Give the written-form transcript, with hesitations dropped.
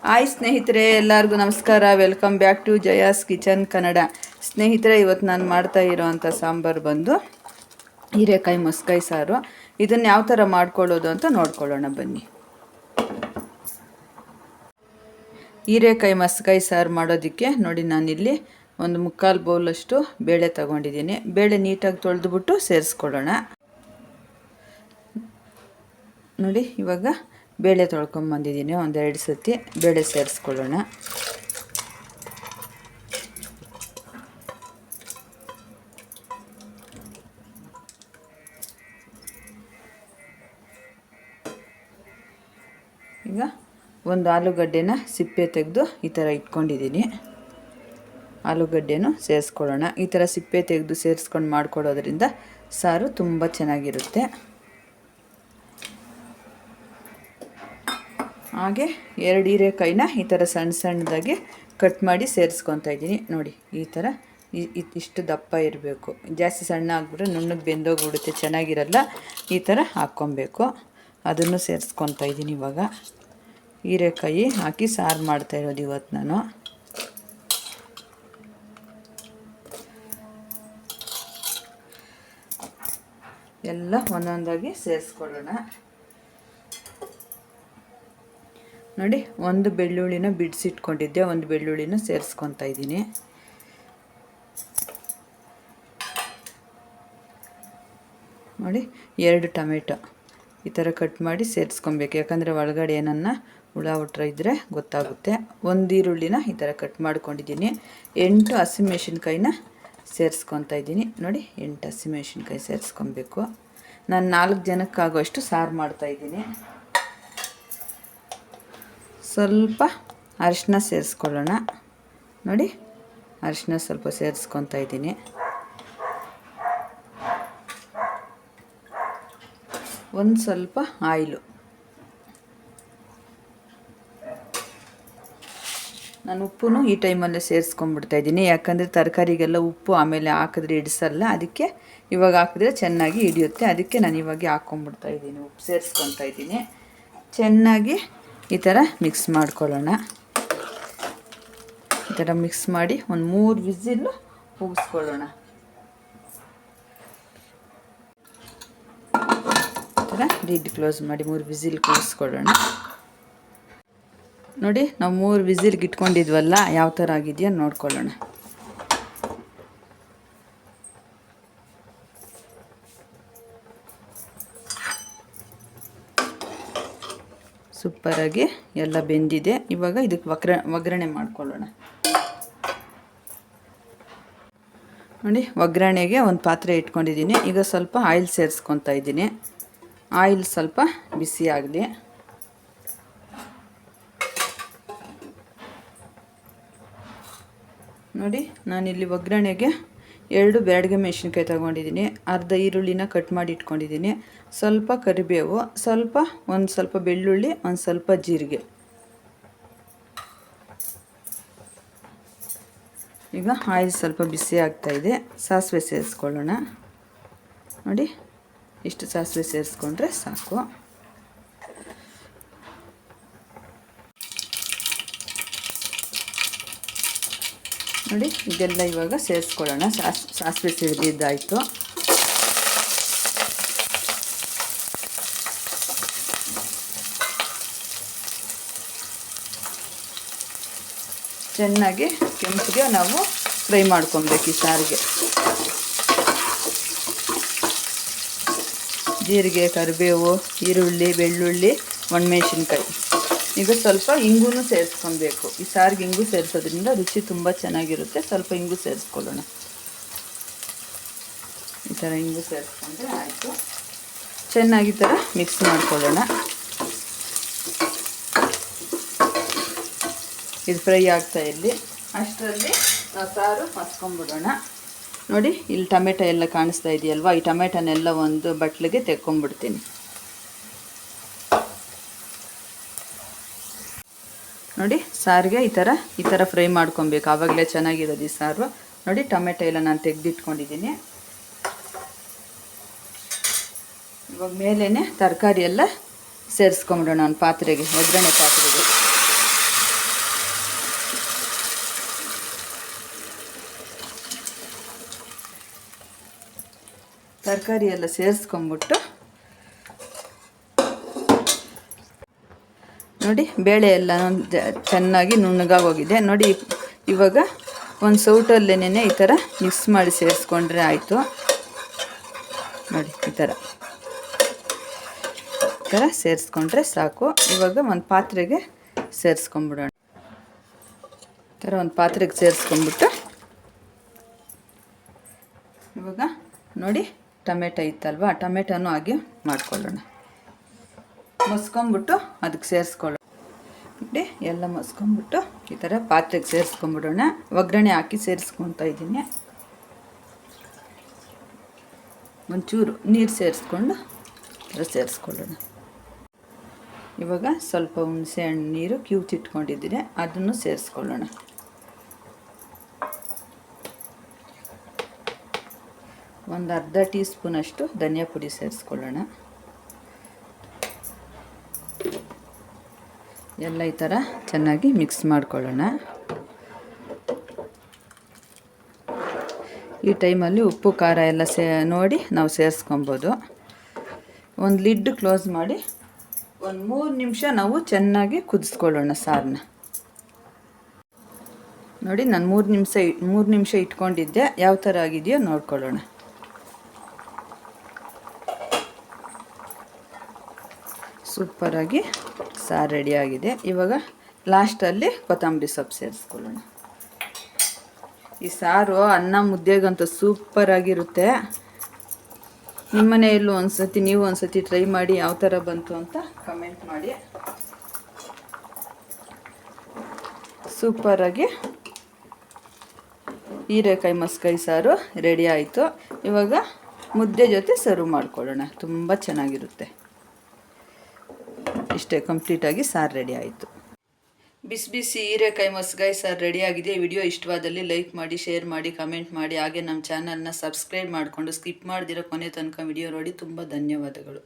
Hi ಸ್ನೇಹಿತರೆ, ಎಲ್ಲರಿಗೂ ನಮಸ್ಕಾರ. Welcome back to Jaya's kitchen Kannada. ಸ್ನೇಹಿತರೆ, ಇವತ್ತು ನಾನು ಮಾಡ್ತಾ ಇರೋವಂಥ ಸಾಂಬಾರು ಬಂದು ಹೀರೆಕಾಯಿ ಮಸ್ಕಾಯಿ ಸಾರು. ಇದನ್ನು ಯಾವ ಥರ ಮಾಡ್ಕೊಳ್ಳೋದು ಅಂತ ನೋಡ್ಕೊಳ್ಳೋಣ ಬನ್ನಿ. ಹೀರೆಕಾಯಿ ಮಸ್ಕಾಯಿ ಸಾರು ಮಾಡೋದಕ್ಕೆ ನೋಡಿ, ನಾನಿಲ್ಲಿ ಒಂದು 3/4 ಬೌಲಷ್ಟು ಬೇಳೆ ತಗೊಂಡಿದ್ದೀನಿ. ಬೇಳೆ ನೀಟಾಗಿ ತೊಳೆದುಬಿಟ್ಟು ಸೇರಿಸ್ಕೊಳ್ಳೋಣ. ನೋಡಿ, ಇವಾಗ ಬೇಳೆ ತೊಳ್ಕೊಂಬಂದಿದ್ದೀನಿ. ಒಂದೆರಡು ಸತಿ ಬೇಳೆ ಸೇರಿಸ್ಕೊಳ್ಳೋಣ. ಈಗ ಒಂದು ಆಲೂಗಡ್ಡೆನ ಸಿಪ್ಪೆ ತೆಗೆದು ಈ ಥರ ಇಟ್ಕೊಂಡಿದ್ದೀನಿ. ಆಲೂಗಡ್ಡೆನೂ ಸೇರಿಸ್ಕೊಳ್ಳೋಣ. ಈ ಥರ ಸಿಪ್ಪೆ ತೆಗೆದು ಸೇರಿಸ್ಕೊಂಡು ಮಾಡ್ಕೊಳ್ಳೋದ್ರಿಂದ ಸಾರು ತುಂಬ ಚೆನ್ನಾಗಿರುತ್ತೆ. ಹಾಗೆ 2 ಹೀರೆಕಾಯಿನ ಈ ಥರ ಸಣ್ಣ ಸಣ್ಣದಾಗಿ ಕಟ್ ಮಾಡಿ ಸೇರಿಸ್ಕೊತಾ ಇದ್ದೀನಿ. ನೋಡಿ, ಈ ಥರ ಇಷ್ಟು ದಪ್ಪ ಇರಬೇಕು. ಜಾಸ್ತಿ ಸಣ್ಣ ಆಗಿಬಿಟ್ರೆ ನುಣ್ಣಗೆ ಬೆಂದೋಗ್ಬಿಡುತ್ತೆ, ಚೆನ್ನಾಗಿರಲ್ಲ. ಈ ಥರ ಹಾಕ್ಕೊಬೇಕು. ಅದನ್ನು ಸೇರಿಸ್ಕೊತಾ ಇದ್ದೀನಿ. ಇವಾಗ ಹೀರೆಕಾಯಿ ಹಾಕಿ ಸಾರು ಮಾಡ್ತಾ ಇರೋದು ಇವತ್ತು ನಾನು. ಎಲ್ಲ ಒಂದೊಂದಾಗಿ ಸೇರಿಸ್ಕೊಳ್ಳೋಣ. ನೋಡಿ, ಒಂದು ಬೆಳ್ಳುಳ್ಳಿನ ಬಿಡಿಸಿಟ್ಕೊಂಡಿದ್ದೆ, ಒಂದು ಬೆಳ್ಳುಳ್ಳಿನ ಸೇರಿಸ್ಕೊತಾ ಇದ್ದೀನಿ. ನೋಡಿ, 2 ಟೊಮೆಟೊ ಈ ಥರ ಕಟ್ ಮಾಡಿ ಸೇರಿಸ್ಕೊಬೇಕು, ಯಾಕಂದರೆ ಒಳಗಡೆ ಏನನ್ನ ಹುಳ ಹುಟ್ರ ಇದ್ದರೆ ಗೊತ್ತಾಗುತ್ತೆ. 1 ಈರುಳ್ಳಿನ ಈ ಥರ ಕಟ್ ಮಾಡ್ಕೊಂಡಿದ್ದೀನಿ. 8 ಹಸಿಮೆಣಸಿನ್ಕಾಯಿನ ಸೇರಿಸ್ಕೊತಾ ಇದ್ದೀನಿ. ನೋಡಿ, 8 ಹಸಿಮೆಣಸಿನ್ಕಾಯಿ ಸೇರಿಸ್ಕೊಬೇಕು. ನಾನು 4 ಜನಕ್ಕಾಗುವಷ್ಟು ಸಾರು ಮಾಡ್ತಾಯಿದ್ದೀನಿ. ಸ್ವಲ್ಪ ಅರಿಶಿನ ಸೇರಿಸ್ಕೊಳ್ಳೋಣ. ನೋಡಿ, ಅರಿಶಿನ ಸ್ವಲ್ಪ ಸೇರಿಸ್ಕೊತಾ ಇದ್ದೀನಿ. ಒಂದು ಸ್ವಲ್ಪ ಆಯಿಲು. ನಾನು ಉಪ್ಪು ಈ ಟೈಮಲ್ಲೇ ಸೇರಿಸ್ಕೊಂಡ್ಬಿಡ್ತಾಯಿದ್ದೀನಿ, ಯಾಕಂದರೆ ತರಕಾರಿಗೆಲ್ಲ ಉಪ್ಪು ಆಮೇಲೆ ಹಾಕಿದ್ರೆ ಹಿಡಿಸಲ್ಲ. ಅದಕ್ಕೆ ಇವಾಗ ಹಾಕಿದ್ರೆ ಚೆನ್ನಾಗಿ ಹಿಡಿಯುತ್ತೆ. ಅದಕ್ಕೆ ನಾನು ಇವಾಗ ಹಾಕ್ಕೊಂಡ್ಬಿಡ್ತಾಯಿದ್ದೀನಿ. ಉಪ್ಪು ಸೇರಿಸ್ಕೊತಾ ಇದ್ದೀನಿ. ಚೆನ್ನಾಗಿ ಈ ಥರ ಮಿಕ್ಸ್ ಮಾಡ್ಕೊಳ್ಳೋಣ. ಈ ಥರ ಮಿಕ್ಸ್ ಮಾಡಿ ಒಂದು 3 ವಿಸಿಲ್ಲು ಕೂಗಿಸ್ಕೊಳ್ಳೋಣ. ಈ ಥರ ಲಿಡ್ ಕ್ಲೋಸ್ ಮಾಡಿ 3 ವಿಸಿಲ್ ಕೂಗಿಸ್ಕೊಳ್ಳೋಣ. ನೋಡಿ, ನಾವು 3 ವಿಸಿಲ್ಗೆ ಇಟ್ಕೊಂಡಿದ್ವಲ್ಲ, ಯಾವ ಥರ ಆಗಿದೆಯೋ ನೋಡ್ಕೊಳ್ಳೋಣ. ಸೂಪರಾಗಿ ಎಲ್ಲ ಬೆಂದಿದೆ. ಇವಾಗ ಇದಕ್ಕೆ ಒಗ್ಗರಣೆ ಮಾಡ್ಕೊಳ್ಳೋಣ. ನೋಡಿ, ಒಗ್ಗರಣೆಗೆ ಒಂದು ಪಾತ್ರೆ ಇಟ್ಕೊಂಡಿದ್ದೀನಿ. ಈಗ ಸ್ವಲ್ಪ ಆಯಿಲ್ ಸೇರಿಸ್ಕೊತಾ ಇದ್ದೀನಿ. ಆಯಿಲ್ ಸ್ವಲ್ಪ ಬಿಸಿ ಆಗಲಿ. ನೋಡಿ, ನಾನಿಲ್ಲಿ ಒಗ್ಗರಣೆಗೆ 2 ಬ್ಯಾಡಗೆ ಮೆಣಸಿನ್ಕಾಯಿ ತೊಗೊಂಡಿದ್ದೀನಿ. ಅರ್ಧ ಈರುಳ್ಳಿನ ಕಟ್ ಮಾಡಿ ಇಟ್ಕೊಂಡಿದ್ದೀನಿ. ಸ್ವಲ್ಪ ಕರಿಬೇವು, ಒಂದು ಸ್ವಲ್ಪ ಬೆಳ್ಳುಳ್ಳಿ, ಒಂದು ಸ್ವಲ್ಪ ಜೀರಿಗೆ. ಈಗ ಆಯಿಲ್ ಸ್ವಲ್ಪ ಬಿಸಿ ಆಗ್ತಾಯಿದೆ. ಸಾಸಿವೆ ಸೇರಿಸ್ಕೊಳ್ಳೋಣ. ನೋಡಿ, ಇಷ್ಟು ಸಾಸಿವೆ ಸೇರಿಸ್ಕೊಂಡ್ರೆ ಸಾಕು. ನೋಡಿ, ಇದೆಲ್ಲ ಇವಾಗ ಸೇರಿಸ್ಕೊಳ್ಳೋಣ. ಸಾಸಿವೆ ಸಿಡಿದಿದ್ದಾಯಿತು. ಚೆನ್ನಾಗಿ ಕೆಂಪಿಗೆ ನಾವು ಫ್ರೈ ಮಾಡ್ಕೊಬೇಕು ಈ ಸಾರಿಗೆ. ಜೀರಿಗೆ, ಕರಿಬೇವು, ಈರುಳ್ಳಿ, ಬೆಳ್ಳುಳ್ಳಿ, ಒಣಮೆಣಸಿನ್ಕಾಯಿ. ಈಗ ಸ್ವಲ್ಪ ಇಂಗು ಸೇರಿಸ್ಕೊಬೇಕು. ಈ ಸಾರಿಗೆ ಇಂಗು ಸೇರಿಸೋದ್ರಿಂದ ರುಚಿ ತುಂಬ ಚೆನ್ನಾಗಿರುತ್ತೆ. ಸ್ವಲ್ಪ ಇಂಗು ಸೇರಿಸ್ಕೊಳ್ಳೋಣ. ಈ ಥರ ಇಂಗು ಸೇರಿಸ್ಕೊಂಡ್ರೆ ಆಯಿತು. ಚೆನ್ನಾಗಿ ಈ ಥರ ಮಿಕ್ಸ್ ಮಾಡ್ಕೊಳ್ಳೋಣ. ಇದು ಫ್ರೈ ಆಗ್ತಾ ಇರಲಿ. ಅಷ್ಟರಲ್ಲಿ ನಾವು ಸಾರು ಮಸ್ಕೊಂಡ್ಬಿಡೋಣ. ನೋಡಿ, ಇಲ್ಲಿ ಟೊಮೆಟೊ ಎಲ್ಲ ಕಾಣಿಸ್ತಾ ಇದೆಯಲ್ವಾ, ಈ ಟೊಮೆಟೊನೆಲ್ಲ ಒಂದು ಬಟ್ಲಿಗೆ ತೆಕ್ಕೊಂಬಿಡ್ತೀನಿ. ನೋಡಿ, ಸಾರಿಗೆ ಈ ಥರ ಫ್ರೈ ಮಾಡ್ಕೊಬೇಕು. ಆವಾಗಲೇ ಚೆನ್ನಾಗಿರೋದು ಈ ಸಾರು. ನೋಡಿ, ಟೊಮೆಟೊ ಎಲ್ಲ ನಾನು ತೆಗೆದಿಟ್ಕೊಂಡಿದ್ದೀನಿ. ಇವಾಗ ಮೇಲೇ ತರಕಾರಿ ಎಲ್ಲ ಸೇರಿಸ್ಕೊಂಬಿಡೋಣ ಒಂದು ಪಾತ್ರೆಗೆ, ಒಗ್ಗರಣೆ ಪಾತ್ರೆಗೆ. ತರಕಾರಿ ಎಲ್ಲ ಸೇರಿಸ್ಕೊಂಬಿಟ್ಟು ನೋಡಿ ಬೇಳೆ ಎಲ್ಲ ಚೆನ್ನಾಗಿ ನುಣ್ಣಗಾಗೋಗಿದೆ ನೋಡಿ. ಇವಾಗ ಒಂದು ಸೌಟಲ್ಲೇನೆ ಈ ಥರ ಮಿಕ್ಸ್ ಮಾಡಿ ಸೇರಿಸ್ಕೊಂಡ್ರೆ ಆಯಿತು ನೋಡಿ. ಈ ಥರ ಸೇರಿಸ್ಕೊಂಡ್ರೆ ಸಾಕು. ಇವಾಗ ಒಂದು ಪಾತ್ರೆಗೆ ಸೇರಿಸ್ಕೊಂಬಿಡೋಣ. ಈ ಥರ ಒಂದು ಪಾತ್ರೆಗೆ ಸೇರಿಸ್ಕೊಂಬಿಟ್ಟು ಇವಾಗ ನೋಡಿ ಟೊಮೆಟೊ ಇತ್ತಲ್ವ, ಟೊಮೆಟೊನೂ ಹಾಗೆ ಮಾಡ್ಕೊಳ್ಳೋಣ. ಮಸ್ಕೊಂಬಿಟ್ಟು ಅದಕ್ಕೆ ಸೇರಿಸ್ಕೊಳ್ಳೋಣ ನೋಡಿ. ಎಲ್ಲ ಮಸ್ಕೊಂಬಿಟ್ಟು ಈ ಥರ ಪಾತ್ರೆಗೆ ಸೇರಿಸ್ಕೊಂಬಿಡೋಣ. ಒಗ್ಗರಣೆ ಹಾಕಿ ಸೇರಿಸ್ಕೊತಾ ಇದ್ದೀನಿ. ಒಂಚೂರು ನೀರು ಸೇರಿಸ್ಕೊಂಡು ಸೇರಿಸ್ಕೊಳ್ಳೋಣ. ಇವಾಗ ಸ್ವಲ್ಪ ಹುಣಸೆ ಹಣ್ಣು ನೀರು ಕಿವುಚಿಟ್ಕೊಂಡಿದ್ದೀನಿ, ಅದನ್ನು ಸೇರಿಸ್ಕೊಳ್ಳೋಣ. ಒಂದು ಅರ್ಧ ಟೀ ಸ್ಪೂನಷ್ಟು ಧನಿಯಾ ಪುಡಿ ಸೇರಿಸ್ಕೊಳ್ಳೋಣ. ಎಲ್ಲ ಈ ಥರ ಚೆನ್ನಾಗಿ ಮಿಕ್ಸ್ ಮಾಡ್ಕೊಳ್ಳೋಣ. ಈ ಟೈಮಲ್ಲಿ ಉಪ್ಪು ಖಾರ ಎಲ್ಲ ನೋಡಿ ನಾವು ಸೇರಿಸ್ಕೊಬೋದು. ಒಂದು ಲಿಡ್ ಕ್ಲೋಸ್ ಮಾಡಿ ಒಂದು 3 ನಿಮಿಷ ನಾವು ಚೆನ್ನಾಗಿ ಕುದಿಸ್ಕೊಳ್ಳೋಣ ಸಾರನ್ನ. ನೋಡಿ ನಾನು 3 ನಿಮಿಷ ಇಟ್ಕೊಂಡಿದ್ದೆ, ಯಾವ ಥರ ಆಗಿದೆಯೋ ನೋಡ್ಕೊಳ್ಳೋಣ. ಸೂಪರಾಗಿ ಸಾರು ರೆಡಿಯಾಗಿದೆ. ಇವಾಗ ಲಾಸ್ಟಲ್ಲಿ ಕೊತ್ತಂಬರಿ ಸೊಪ್ಪು ಸೇರಿಸ್ಕೊಳ್ಳೋಣ. ಈ ಸಾರು ಅನ್ನ ಮುದ್ದೆಗಂತೂ ಸೂಪರಾಗಿರುತ್ತೆ. ನಿಮ್ಮನೆಯಲ್ಲೂ ನೀವು ಒಂದ್ಸತಿ ಟ್ರೈ ಮಾಡಿ ಯಾವ ಥರ ಬಂತು ಅಂತ ಕಮೆಂಟ್ ಮಾಡಿ. ಸೂಪರಾಗಿ ಹೀರೆಕಾಯಿ ಮಸ್ಕಾಯಿ ಸಾರು ರೆಡಿ ಆಯಿತು. ಇವಾಗ ಮುದ್ದೆ ಜೊತೆ ಸರ್ವ್ ಮಾಡ್ಕೊಳ್ಳೋಣ. ತುಂಬ ಚೆನ್ನಾಗಿರುತ್ತೆ. ಇಷ್ಟೇ, ಕಂಪ್ಲೀಟಾಗಿ ಸಾರು ರೆಡಿ ಆಯಿತು. ಬಿಸಿ ಬಿಸಿ ಹೀರೆಕಾಯಿ ಮಸ್ಕಾಯಿ ಸಾರು ರೆಡಿಯಾಗಿದೆ. ವಿಡಿಯೋ ಇಷ್ಟವಾದಲ್ಲಿ ಲೈಕ್ ಮಾಡಿ, ಶೇರ್ ಮಾಡಿ, ಕಮೆಂಟ್ ಮಾಡಿ. ಹಾಗೆ ನಮ್ಮ ಚಾನಲ್ನ ಸಬ್ಸ್ಕ್ರೈಬ್ ಮಾಡಿಕೊಂಡು ಸ್ಕಿಪ್ ಮಾಡ್ದಿರೋ ಕೊನೆ ತನಕ ವಿಡಿಯೋ ನೋಡಿ. ತುಂಬ ಧನ್ಯವಾದಗಳು.